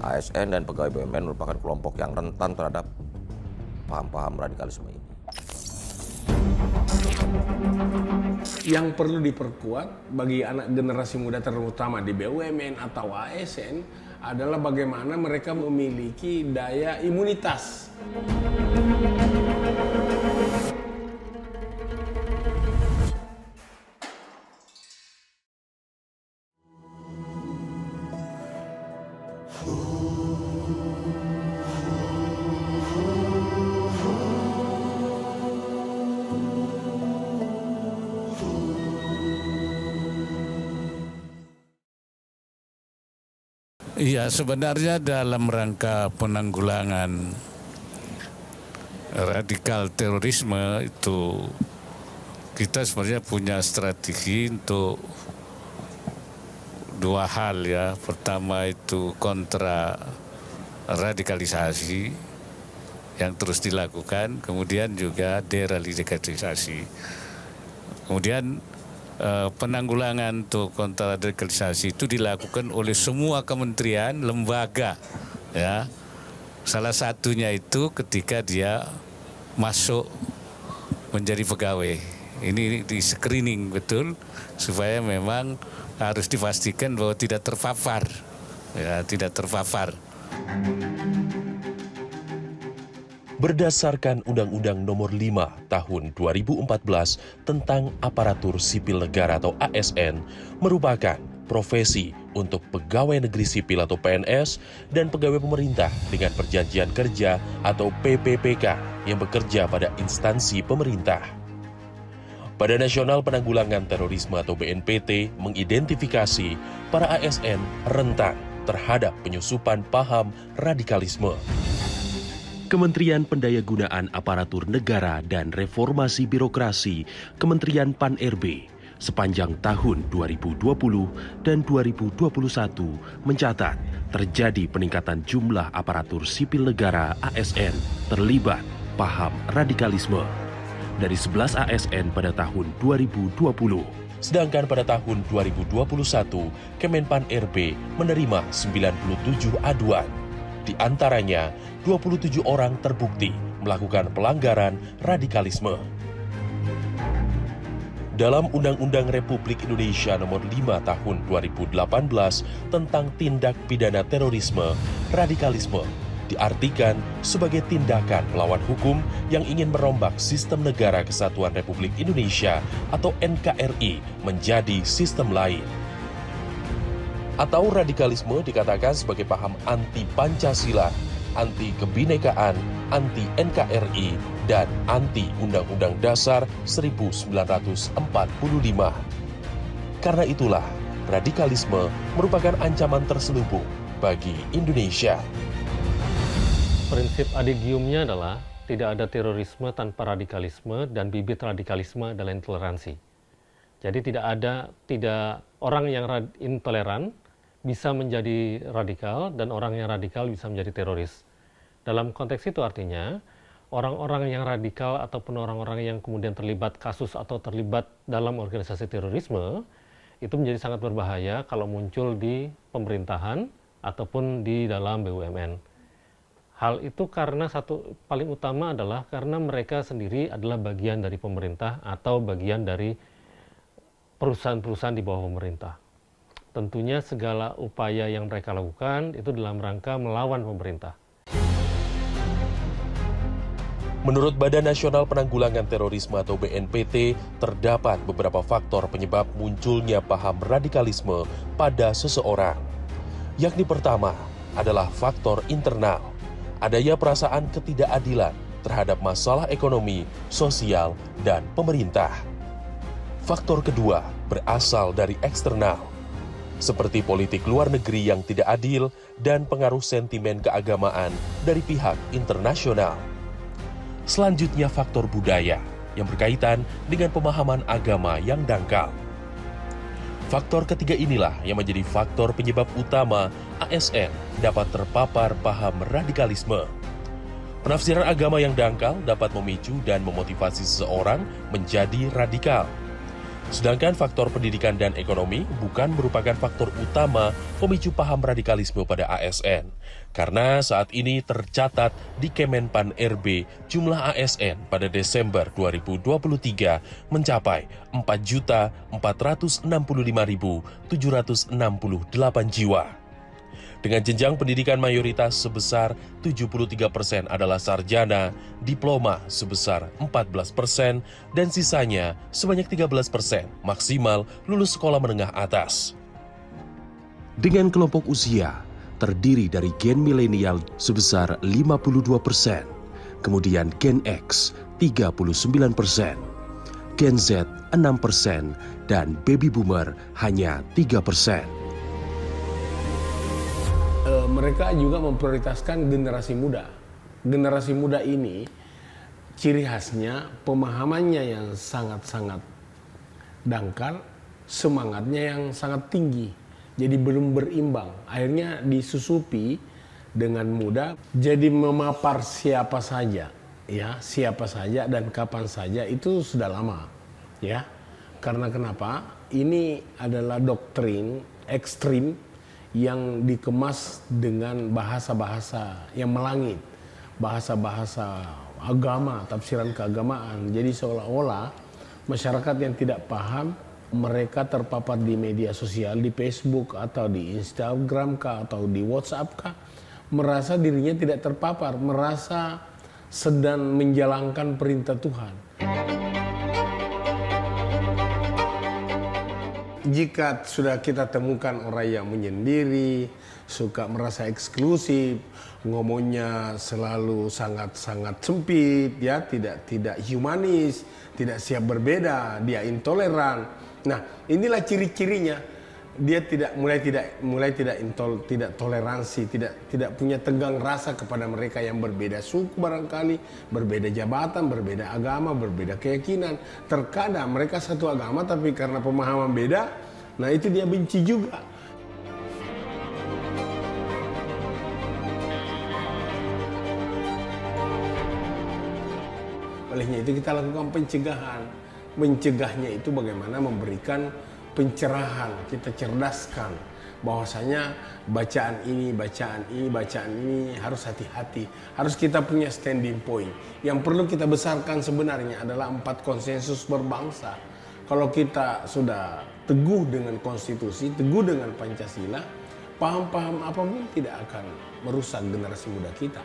ASN dan pegawai BUMN merupakan kelompok yang rentan terhadap paham-paham radikalisme ini. Yang perlu diperkuat bagi anak generasi muda terutama di BUMN atau ASN adalah bagaimana mereka memiliki daya imunitas. Iya, sebenarnya dalam rangka penanggulangan radikal terorisme itu kita sebenarnya punya strategi untuk dua hal ya. Pertama itu kontra radikalisasi yang terus dilakukan, kemudian juga deradikalisasi. Kemudian penanggulangan untuk kontra radikalisasi itu dilakukan oleh semua kementerian, lembaga, ya. Salah satunya itu ketika dia masuk menjadi pegawai. Ini di screening betul supaya memang harus dipastikan bahwa tidak terpapar, ya, tidak terpapar. Berdasarkan Undang-Undang Nomor 5 Tahun 2014 tentang Aparatur Sipil Negara atau ASN merupakan profesi untuk pegawai negeri sipil atau PNS dan pegawai pemerintah dengan perjanjian kerja atau PPPK yang bekerja pada instansi pemerintah. Badan Nasional Penanggulangan Terorisme atau BNPT mengidentifikasi para ASN rentan terhadap penyusupan paham radikalisme. Kementerian Pendayagunaan Aparatur Negara dan Reformasi Birokrasi Kementerian Pan-RB sepanjang tahun 2020 dan 2021 mencatat terjadi peningkatan jumlah aparatur sipil negara ASN terlibat paham radikalisme dari 11 ASN pada tahun 2020. Sedangkan pada tahun 2021, Kemenpan RB menerima 97 aduan. Di antaranya, 27 orang terbukti melakukan pelanggaran radikalisme. Dalam Undang-Undang Republik Indonesia Nomor 5 Tahun 2018 tentang tindak pidana terorisme, radikalisme diartikan sebagai tindakan melawan hukum yang ingin merombak sistem negara kesatuan Republik Indonesia atau NKRI menjadi sistem lain. Atau radikalisme dikatakan sebagai paham anti-Pancasila, anti-kebinekaan, anti-NKRI, dan anti-Undang-Undang Dasar 1945. Karena itulah, radikalisme merupakan ancaman terselubung bagi Indonesia. Prinsip adigiumnya adalah tidak ada terorisme tanpa radikalisme dan bibit radikalisme adalah intoleransi. Jadi tidak orang yang intoleran bisa menjadi radikal dan orang yang radikal bisa menjadi teroris. Dalam konteks itu artinya orang-orang yang radikal ataupun orang-orang yang kemudian terlibat kasus atau terlibat dalam organisasi terorisme itu menjadi sangat berbahaya kalau muncul di pemerintahan ataupun di dalam BUMN. Hal itu karena satu paling utama adalah karena mereka sendiri adalah bagian dari pemerintah atau bagian dari perusahaan-perusahaan di bawah pemerintah. Tentunya segala upaya yang mereka lakukan itu dalam rangka melawan pemerintah. Menurut Badan Nasional Penanggulangan Terorisme atau BNPT, terdapat beberapa faktor penyebab munculnya paham radikalisme pada seseorang. Yakni pertama adalah faktor internal. Adanya perasaan ketidakadilan terhadap masalah ekonomi, sosial, dan pemerintah. Faktor kedua berasal dari eksternal, seperti politik luar negeri yang tidak adil dan pengaruh sentimen keagamaan dari pihak internasional. Selanjutnya faktor budaya yang berkaitan dengan pemahaman agama yang dangkal. Faktor ketiga inilah yang menjadi faktor penyebab utama ASN dapat terpapar paham radikalisme. Penafsiran agama yang dangkal dapat memicu dan memotivasi seseorang menjadi radikal. Sedangkan faktor pendidikan dan ekonomi bukan merupakan faktor utama pemicu paham radikalisme pada ASN. Karena saat ini tercatat di Kemenpan RB jumlah ASN pada Desember 2023 mencapai 4.465.768 jiwa. Dengan jenjang pendidikan mayoritas sebesar 73% adalah sarjana, diploma sebesar 14%, dan sisanya sebanyak 13% maksimal lulus sekolah menengah atas. Dengan kelompok usia terdiri dari gen milenial sebesar 52%, kemudian gen X 39%, gen Z 6%, dan baby boomer hanya 3%. Mereka juga memprioritaskan generasi muda. Generasi muda ini ciri khasnya pemahamannya yang sangat-sangat dangkal, semangatnya yang sangat tinggi. Jadi belum berimbang. Akhirnya disusupi dengan mudah jadi memapar siapa saja, ya, siapa saja dan kapan saja itu sudah lama, ya. Karena kenapa? Ini adalah doktrin ekstrim yang dikemas dengan bahasa-bahasa yang melangit, bahasa-bahasa agama, tafsiran keagamaan. Jadi seolah-olah masyarakat yang tidak paham, mereka terpapar di media sosial, di Facebook atau di Instagram kah atau di WhatsApp kah, merasa dirinya tidak terpapar, merasa sedang menjalankan perintah Tuhan. Jika sudah kita temukan orang yang menyendiri, suka merasa eksklusif, ngomongnya selalu sangat-sangat sempit, ya, tidak humanis, tidak siap berbeda, dia intoleran. Nah, inilah ciri-cirinya. Dia mulai tidak toleransi, tidak punya tegang rasa kepada mereka yang berbeda suku barangkali, berbeda jabatan, berbeda agama, berbeda keyakinan. Terkadang mereka satu agama tapi karena pemahaman beda, nah itu dia benci juga. Olehnya itu kita lakukan pencegahan. Mencegahnya itu bagaimana memberikan pencerahan, kita cerdaskan bahwasanya bacaan ini harus hati-hati, harus kita punya standing point. Yang perlu kita besarkan sebenarnya adalah 4 konsensus berbangsa. Kalau kita sudah teguh dengan konstitusi, teguh dengan Pancasila, paham-paham apapun tidak akan merusak generasi muda kita.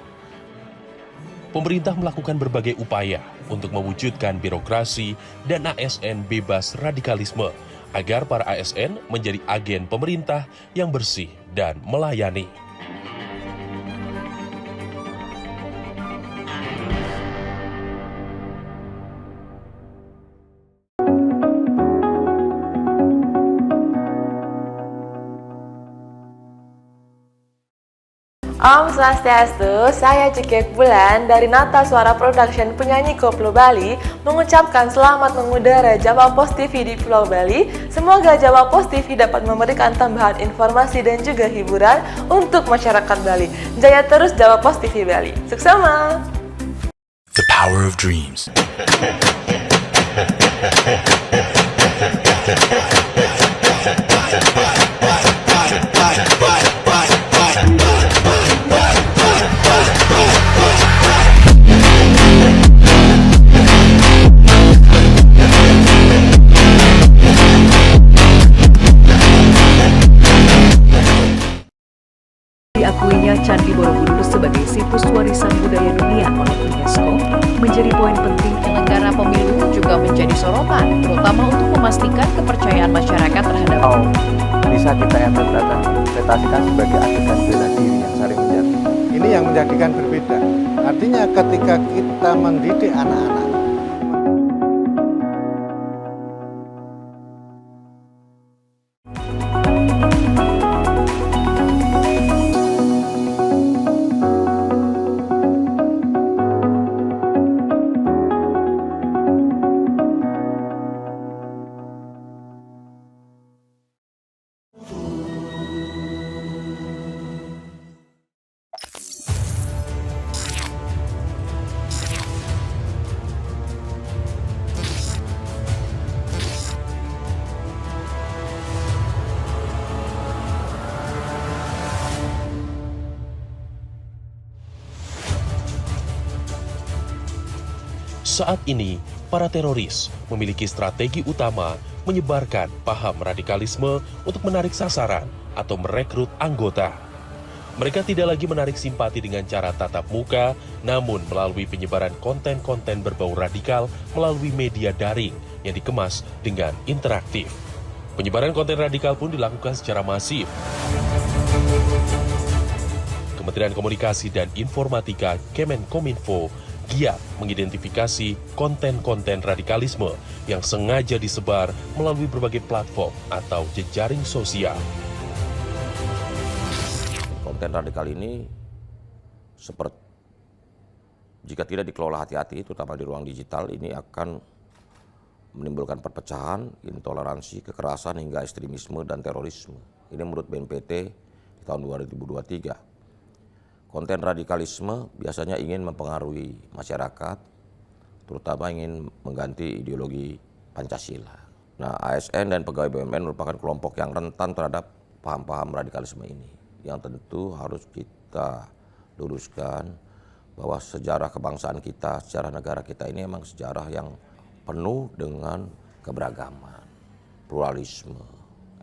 Pemerintah melakukan berbagai upaya untuk mewujudkan birokrasi dan ASN bebas radikalisme agar para ASN menjadi agen pemerintah yang bersih dan melayani. Om Swastiastu, saya Cikek Bulan dari Nata Suara Production penyanyi koplo Bali mengucapkan selamat mengudara Jawa Post TV di Pulau Bali. Semoga Jawa Post TV dapat memberikan tambahan informasi dan juga hiburan untuk masyarakat Bali. Jaya terus Jawa Post TV Bali. Suksema! The power of dreams. Diakuinya Candi Borobudur sebagai situs warisan budaya dunia oleh UNESCO menjadi poin penting. Penyelenggara pemilu juga menjadi sorotan, terutama untuk memastikan kepercayaan masyarakat terhadap bisa kita interpretasikan sebagai adegan bela diri yang saling menjadi. Ini yang menjadikan berbeda. Artinya ketika kita mendidik anak-anak, Saat ini, para teroris memiliki strategi utama menyebarkan paham radikalisme untuk menarik sasaran atau merekrut anggota. Mereka tidak lagi menarik simpati dengan cara tatap muka, namun melalui penyebaran konten-konten berbau radikal melalui media daring yang dikemas dengan interaktif. Penyebaran konten radikal pun dilakukan secara masif. Kementerian Komunikasi dan Informatika Kemenkominfo giat mengidentifikasi konten-konten radikalisme yang sengaja disebar melalui berbagai platform atau jejaring sosial. Konten radikal ini seperti jika tidak dikelola hati-hati, terutama di ruang digital, ini akan menimbulkan perpecahan, intoleransi, kekerasan hingga ekstremisme dan terorisme. Ini menurut BNPT di tahun 2023. Konten radikalisme biasanya ingin mempengaruhi masyarakat, terutama ingin mengganti ideologi Pancasila. Nah, ASN dan pegawai BUMN merupakan kelompok yang rentan terhadap paham-paham radikalisme ini, yang tentu harus kita luruskan bahwa sejarah kebangsaan kita, sejarah negara kita ini memang sejarah yang penuh dengan keberagaman, pluralisme,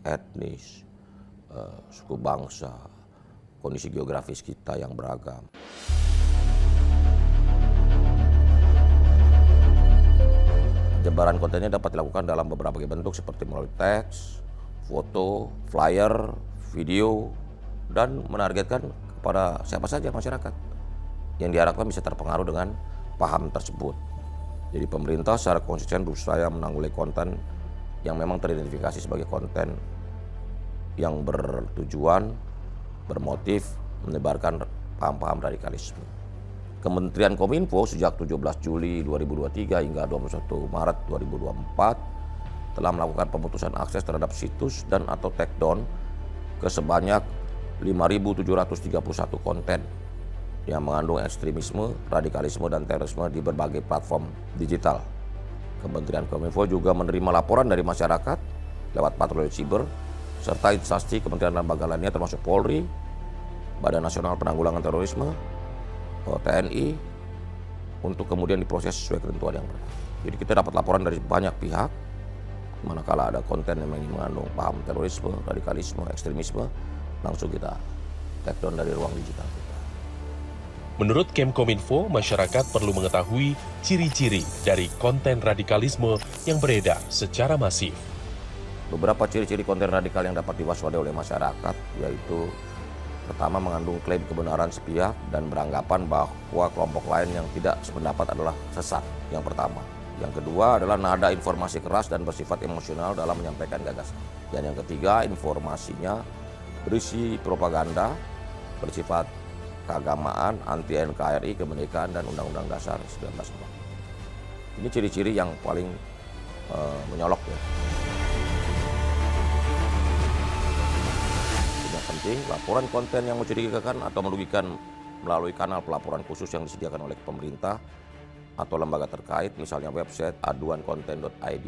etnis, suku bangsa, kondisi geografis kita yang beragam. Penyebaran kontennya dapat dilakukan dalam beberapa bentuk seperti melalui teks, foto, flyer, video, dan menargetkan kepada siapa saja masyarakat yang diharapkan bisa terpengaruh dengan paham tersebut. Jadi pemerintah secara konsisten berusaha menanggulangi konten yang memang teridentifikasi sebagai konten yang bertujuan, bermotif menyebarkan paham-paham radikalisme. Kementerian Kominfo sejak 17 Juli 2023 hingga 21 Maret 2024 telah melakukan pemutusan akses terhadap situs dan atau takedown ke sebanyak 5.731 konten yang mengandung ekstremisme, radikalisme, dan terorisme di berbagai platform digital. Kementerian Kominfo juga menerima laporan dari masyarakat lewat patroli siber, serta instansi kementerian dan lembaga lainnya termasuk Polri, Badan Nasional Penanggulangan Terorisme, TNI, untuk kemudian diproses sesuai ketentuan yang berlaku. Jadi kita dapat laporan dari banyak pihak, manakala ada konten yang mengandung paham terorisme, radikalisme, ekstremisme, langsung kita take down dari ruang digital kita. Menurut Kemkominfo, masyarakat perlu mengetahui ciri-ciri dari konten radikalisme yang beredar secara masif. Beberapa ciri-ciri konten radikal yang dapat diwaspadai oleh masyarakat, yaitu pertama, mengandung klaim kebenaran sepihak dan beranggapan bahwa kelompok lain yang tidak sependapat adalah sesat. Yang pertama. Yang kedua adalah nada informasi keras dan bersifat emosional dalam menyampaikan gagasan. Dan yang ketiga, informasinya berisi propaganda, bersifat keagamaan, anti NKRI, kemerdekaan, dan Undang-Undang Dasar 1945. Ini ciri-ciri yang paling menyolok ya. Penting, laporan konten yang mencurigakan atau merugikan melalui kanal pelaporan khusus yang disediakan oleh pemerintah atau lembaga terkait, misalnya website aduankonten.id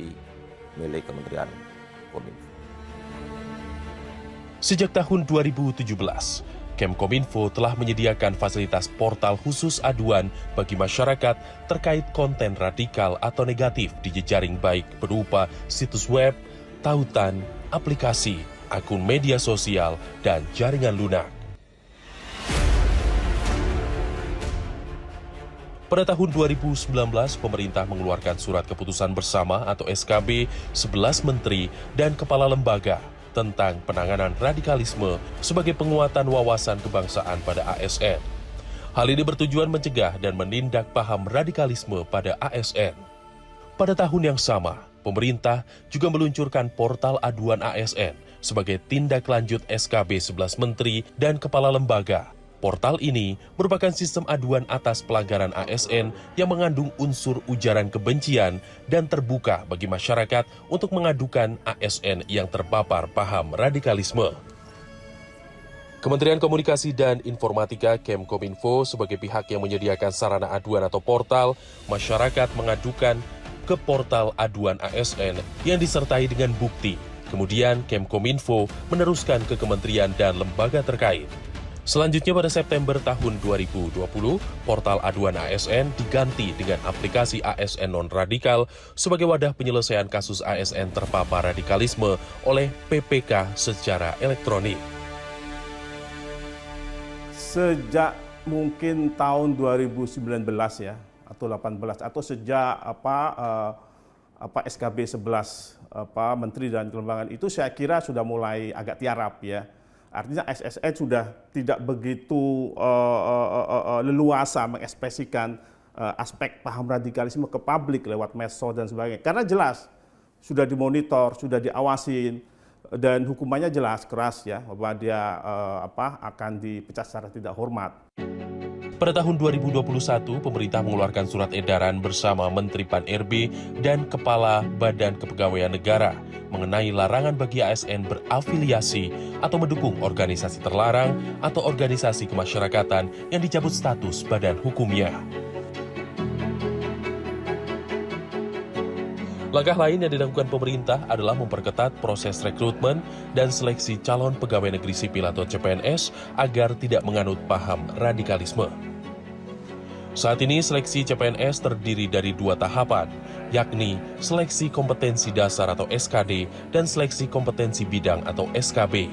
milik Kementerian Kominfo. Sejak tahun 2017, Kemkominfo telah menyediakan fasilitas portal khusus aduan bagi masyarakat terkait konten radikal atau negatif di jejaring baik berupa situs web, tautan, aplikasi, akun media sosial, dan jaringan lunak. Pada tahun 2019, pemerintah mengeluarkan surat keputusan bersama atau SKB 11 menteri dan kepala lembaga tentang penanganan radikalisme sebagai penguatan wawasan kebangsaan pada ASN. Hal ini bertujuan mencegah dan menindak paham radikalisme pada ASN. Pada tahun yang sama, pemerintah juga meluncurkan portal aduan ASN sebagai tindak lanjut SKB 11 Menteri dan Kepala Lembaga. Portal ini merupakan sistem aduan atas pelanggaran ASN yang mengandung unsur ujaran kebencian dan terbuka bagi masyarakat untuk mengadukan ASN yang terpapar paham radikalisme. Kementerian Komunikasi dan Informatika Kemkominfo sebagai pihak yang menyediakan sarana aduan atau portal, masyarakat mengadukan ke portal aduan ASN yang disertai dengan bukti. Kemudian Kemkominfo meneruskan ke kementerian dan lembaga terkait. Selanjutnya pada September tahun 2020, portal aduan ASN diganti dengan aplikasi ASN non-radikal sebagai wadah penyelesaian kasus ASN terpapar radikalisme oleh PPK secara elektronik. Sejak mungkin tahun 2019 ya, atau 18, atau sejak SKB 11 Menteri dan Kelembagaan itu saya kira sudah mulai agak tiarap ya. Artinya ASN sudah tidak begitu leluasa mengekspresikan aspek paham radikalisme ke publik lewat medsos dan sebagainya. Karena jelas sudah dimonitor, sudah diawasin, dan hukumannya jelas keras ya, bahwa dia akan dipecat secara tidak hormat. Pada tahun 2021, pemerintah mengeluarkan surat edaran bersama Menteri Pan-RB dan Kepala Badan Kepegawaian Negara mengenai larangan bagi ASN berafiliasi atau mendukung organisasi terlarang atau organisasi kemasyarakatan yang dicabut status badan hukumnya. Langkah lain yang dilakukan pemerintah adalah memperketat proses rekrutmen dan seleksi calon pegawai negeri sipil atau CPNS agar tidak menganut paham radikalisme. Saat ini seleksi CPNS terdiri dari 2 tahapan, yakni seleksi kompetensi dasar atau SKD dan seleksi kompetensi bidang atau SKB.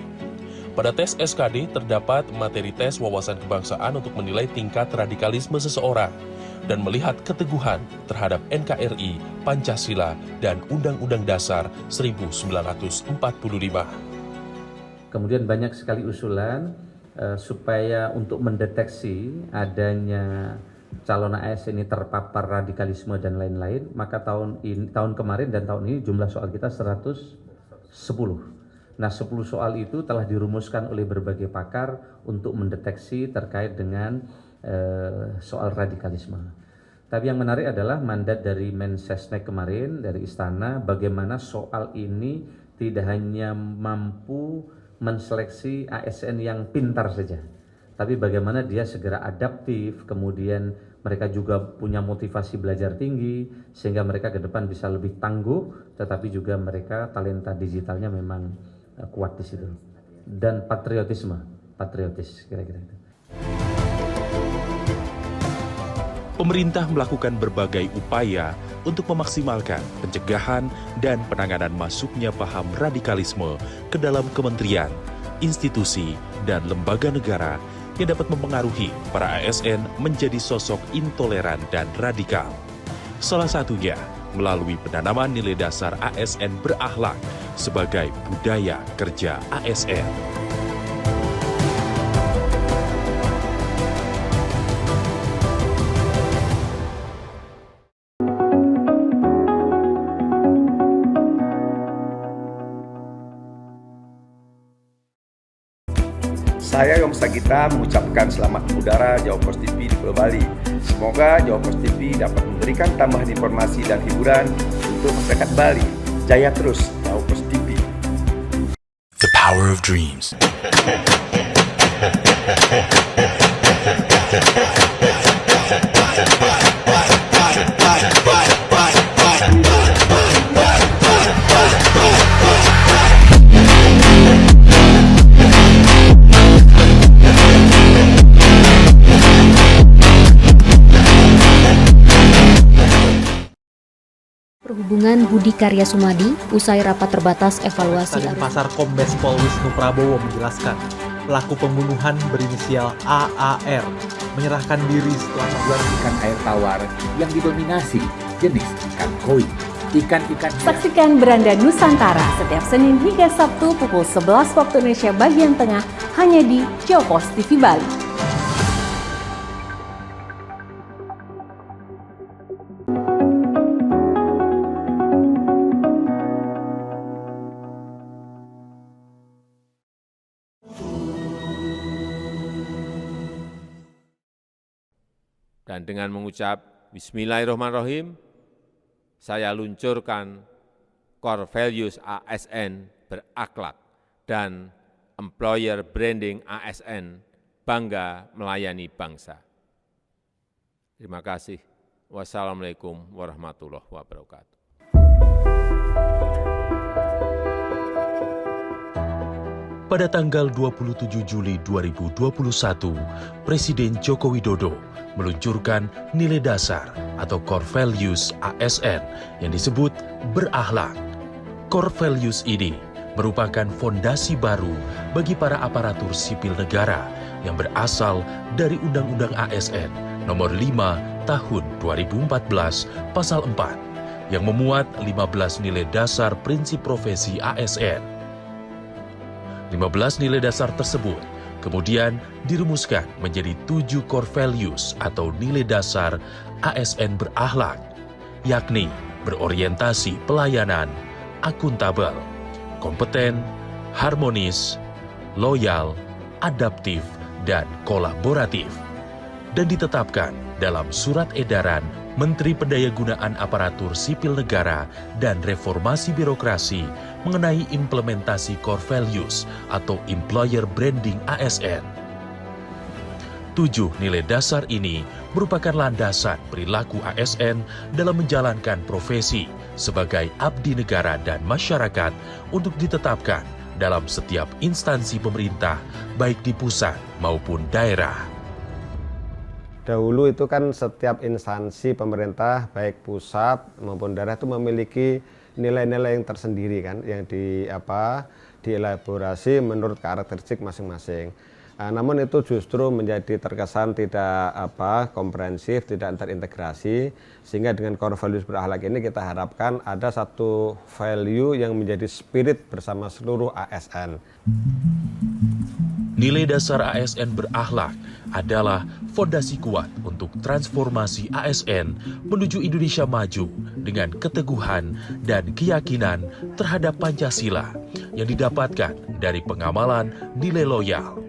Pada tes SKD terdapat materi tes wawasan kebangsaan untuk menilai tingkat radikalisme seseorang dan melihat keteguhan terhadap NKRI, Pancasila, dan Undang-Undang Dasar 1945. Kemudian banyak sekali usulan supaya untuk mendeteksi adanya calon ASN ini terpapar radikalisme dan lain-lain, maka tahun kemarin dan tahun ini jumlah soal kita 110. Nah, 10 soal itu telah dirumuskan oleh berbagai pakar untuk mendeteksi terkait dengan soal radikalisme. Tapi yang menarik adalah mandat dari Mensesnek kemarin, dari Istana, bagaimana soal ini tidak hanya mampu menseleksi ASN yang pintar saja, tapi bagaimana dia segera adaptif, kemudian mereka juga punya motivasi belajar tinggi, sehingga mereka ke depan bisa lebih tangguh, tetapi juga mereka talenta digitalnya memang kuat di situ. Dan patriotis kira-kira itu. Pemerintah melakukan berbagai upaya untuk memaksimalkan pencegahan dan penanganan masuknya paham radikalisme ke dalam kementerian, institusi, dan lembaga negara yang dapat mempengaruhi para ASN menjadi sosok intoleran dan radikal. Salah satunya melalui penanaman nilai dasar ASN berakhlak sebagai budaya kerja ASN. Saya Yom Sagita mengucapkan selamat mengudara Jawa Post TV di Pulau Bali. Semoga Jawa Post TV dapat memberikan tambahan informasi dan hiburan untuk masyarakat Bali. Jaya terus Jawa Post TV. The power of dreams. Perhubungan Budi Karya Sumadi, usai rapat terbatas evaluasi Pasar Kombes Pol Wisnu Prabowo menjelaskan, pelaku pembunuhan berinisial AAR menyerahkan diri setelah membuat ikan air tawar yang didominasi jenis ikan koi. Ikan-ikan. Saksikan Beranda Nusantara setiap Senin hingga Sabtu pukul 11 waktu Indonesia bagian tengah hanya di Jawa Post TV Bali. Dan dengan mengucap Bismillahirrahmanirrahim, saya luncurkan core values ASN berakhlak dan employer branding ASN bangga melayani bangsa. Terima kasih. Wassalamualaikum warahmatullahi wabarakatuh. Pada tanggal 27 Juli 2021, Presiden Joko Widodo meluncurkan nilai dasar atau core values ASN yang disebut berakhlak. Core values ini merupakan fondasi baru bagi para aparatur sipil negara yang berasal dari Undang-Undang ASN Nomor 5 Tahun 2014 Pasal 4 yang memuat 15 nilai dasar prinsip profesi ASN. 15 nilai dasar tersebut kemudian dirumuskan menjadi 7 core values atau nilai dasar ASN berakhlak, yakni berorientasi pelayanan, akuntabel, kompeten, harmonis, loyal, adaptif, dan kolaboratif, dan ditetapkan dalam Surat Edaran Menteri Pendayagunaan Aparatur Sipil Negara dan Reformasi Birokrasi mengenai implementasi core values atau employer branding ASN. 7 nilai dasar ini merupakan landasan perilaku ASN dalam menjalankan profesi sebagai abdi negara dan masyarakat untuk ditetapkan dalam setiap instansi pemerintah, baik di pusat maupun daerah. Dahulu itu kan setiap instansi pemerintah, baik pusat maupun daerah itu memiliki nilai-nilai yang tersendiri kan, yang dielaborasi menurut karakteristik masing-masing. Namun itu justru menjadi terkesan tidak komprehensif, tidak terintegrasi, sehingga dengan core values berakhlak ini kita harapkan ada satu value yang menjadi spirit bersama seluruh ASN. Nilai dasar ASN berakhlak adalah fondasi kuat untuk transformasi ASN menuju Indonesia maju dengan keteguhan dan keyakinan terhadap Pancasila yang didapatkan dari pengamalan nilai loyal.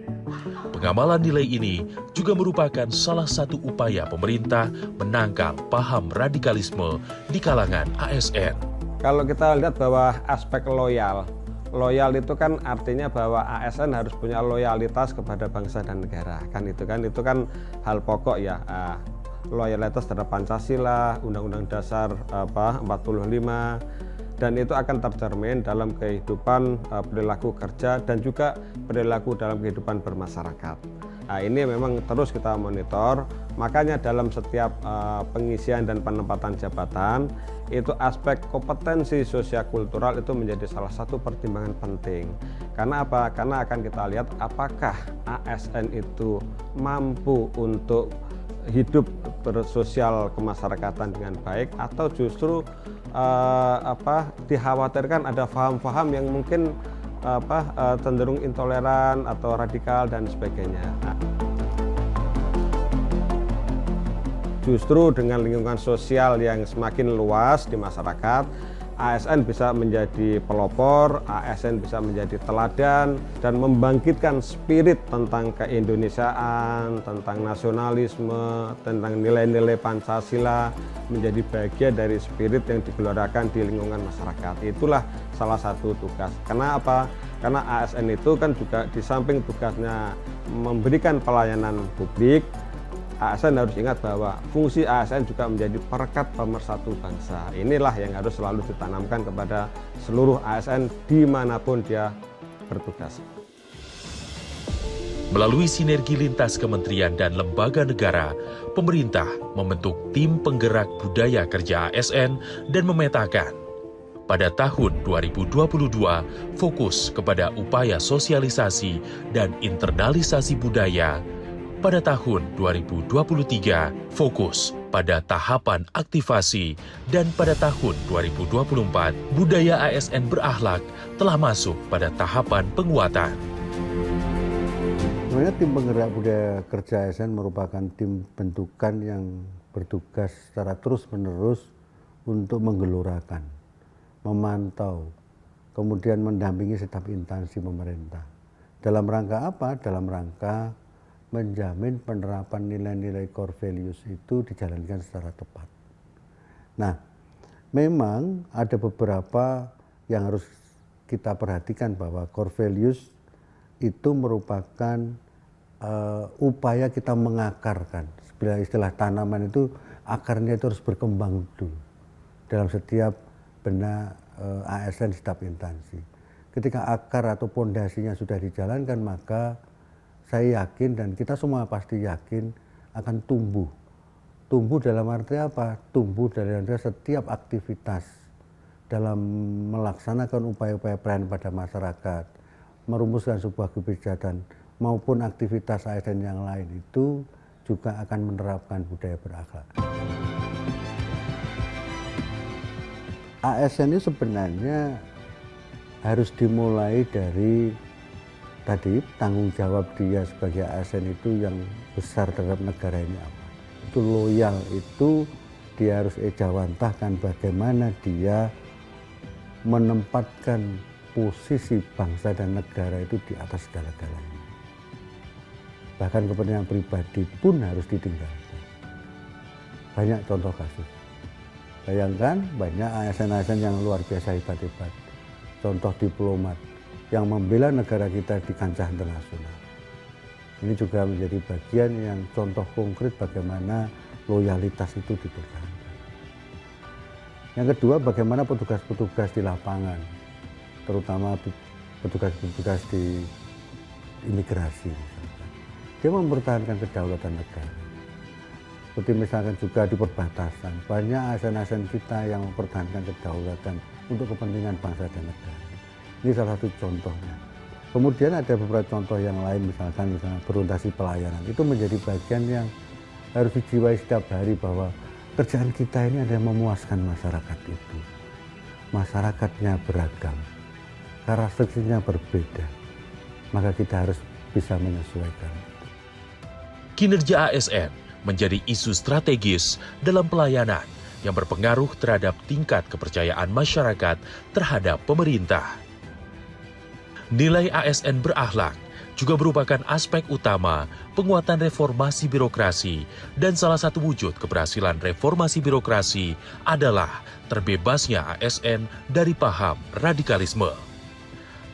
Pengamalan nilai ini juga merupakan salah satu upaya pemerintah menangkal paham radikalisme di kalangan ASN. Kalau kita lihat bahwa aspek loyal itu kan artinya bahwa ASN harus punya loyalitas kepada bangsa dan negara. Itu kan hal pokok ya. Loyalitas terhadap Pancasila, Undang-Undang Dasar 45, dan itu akan tercermin dalam kehidupan perilaku kerja dan juga perilaku dalam kehidupan bermasyarakat. Ini memang terus kita monitor, makanya dalam setiap pengisian dan penempatan jabatan itu aspek kompetensi sosial-kultural itu menjadi salah satu pertimbangan penting. Karena apa? Karena akan kita lihat apakah ASN itu mampu untuk hidup bersosial kemasyarakatan dengan baik atau justru dikhawatirkan ada paham-paham yang mungkin cenderung intoleran atau radikal dan sebagainya. Justru dengan lingkungan sosial yang semakin luas di masyarakat, ASN bisa menjadi pelopor, ASN bisa menjadi teladan dan membangkitkan spirit tentang keindonesiaan, tentang nasionalisme, tentang nilai-nilai Pancasila menjadi bagian dari spirit yang digelorkan di lingkungan masyarakat. Itulah salah satu tugas. Karena apa? Karena ASN itu kan juga di samping tugasnya memberikan pelayanan publik, ASN harus ingat bahwa fungsi ASN juga menjadi perekat pemersatu bangsa. Inilah yang harus selalu ditanamkan kepada seluruh ASN dimanapun dia bertugas. Melalui sinergi lintas kementerian dan lembaga negara, pemerintah membentuk tim penggerak budaya kerja ASN dan memetakan pada tahun 2022 fokus kepada upaya sosialisasi dan internalisasi budaya. Pada tahun 2023 fokus pada tahapan aktivasi dan pada tahun 2024 budaya ASN berakhlak telah masuk pada tahapan penguatan. Sebenarnya tim penggerak budaya kerja ASN merupakan tim bentukan yang bertugas secara terus-menerus untuk menggelorakan, memantau, kemudian mendampingi setiap instansi pemerintah. Dalam rangka apa? Dalam rangka menjamin penerapan nilai-nilai core values itu dijalankan secara tepat. Nah, memang ada beberapa yang harus kita perhatikan bahwa core values itu merupakan upaya kita mengakarkan. Istilah tanaman itu akarnya itu harus berkembang dulu dalam setiap benak ASN setiap instansi. Ketika akar atau pondasinya sudah dijalankan, maka saya yakin dan kita semua pasti yakin akan tumbuh. Tumbuh dalam arti apa? Tumbuh dalam arti setiap aktivitas dalam melaksanakan upaya-upaya pelayanan pada masyarakat, merumuskan sebuah kebijakan maupun aktivitas ASN yang lain itu juga akan menerapkan budaya berakhlak. ASN ini sebenarnya harus dimulai dari tadi tanggung jawab dia sebagai ASN itu yang besar terhadap negara ini apa. Itu loyal, itu dia harus ejawantahkan bagaimana dia menempatkan posisi bangsa dan negara itu di atas segala-galanya. Bahkan kepentingan pribadi pun harus ditinggalkan. Banyak contoh kasus. Bayangkan banyak ASN-ASN yang luar biasa hebat-hebat. Contoh diplomat yang membela negara kita di kancah internasional. Ini juga menjadi bagian yang contoh konkret bagaimana loyalitas itu dipertahankan. Yang kedua, bagaimana petugas-petugas di lapangan, terutama petugas-petugas di imigrasi misalkan. Dia mempertahankan kedaulatan negara. Seperti misalkan juga di perbatasan, banyak ASN-ASN kita yang mempertahankan kedaulatan untuk kepentingan bangsa dan negara. Ini salah satu contohnya. Kemudian ada beberapa contoh yang lain, misalnya berorientasi pelayanan. Itu menjadi bagian yang harus dijiwai setiap hari bahwa kerjaan kita ini adalah memuaskan masyarakat itu. Masyarakatnya beragam, karakteristiknya berbeda, maka kita harus bisa menyesuaikan. Kinerja ASN menjadi isu strategis dalam pelayanan yang berpengaruh terhadap tingkat kepercayaan masyarakat terhadap pemerintah. Nilai ASN berakhlak juga merupakan aspek utama penguatan reformasi birokrasi, dan salah satu wujud keberhasilan reformasi birokrasi adalah terbebasnya ASN dari paham radikalisme.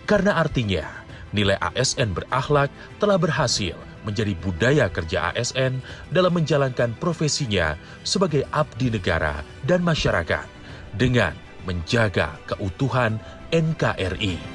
Karena artinya, nilai ASN berakhlak telah berhasil menjadi budaya kerja ASN dalam menjalankan profesinya sebagai abdi negara dan masyarakat dengan menjaga keutuhan NKRI.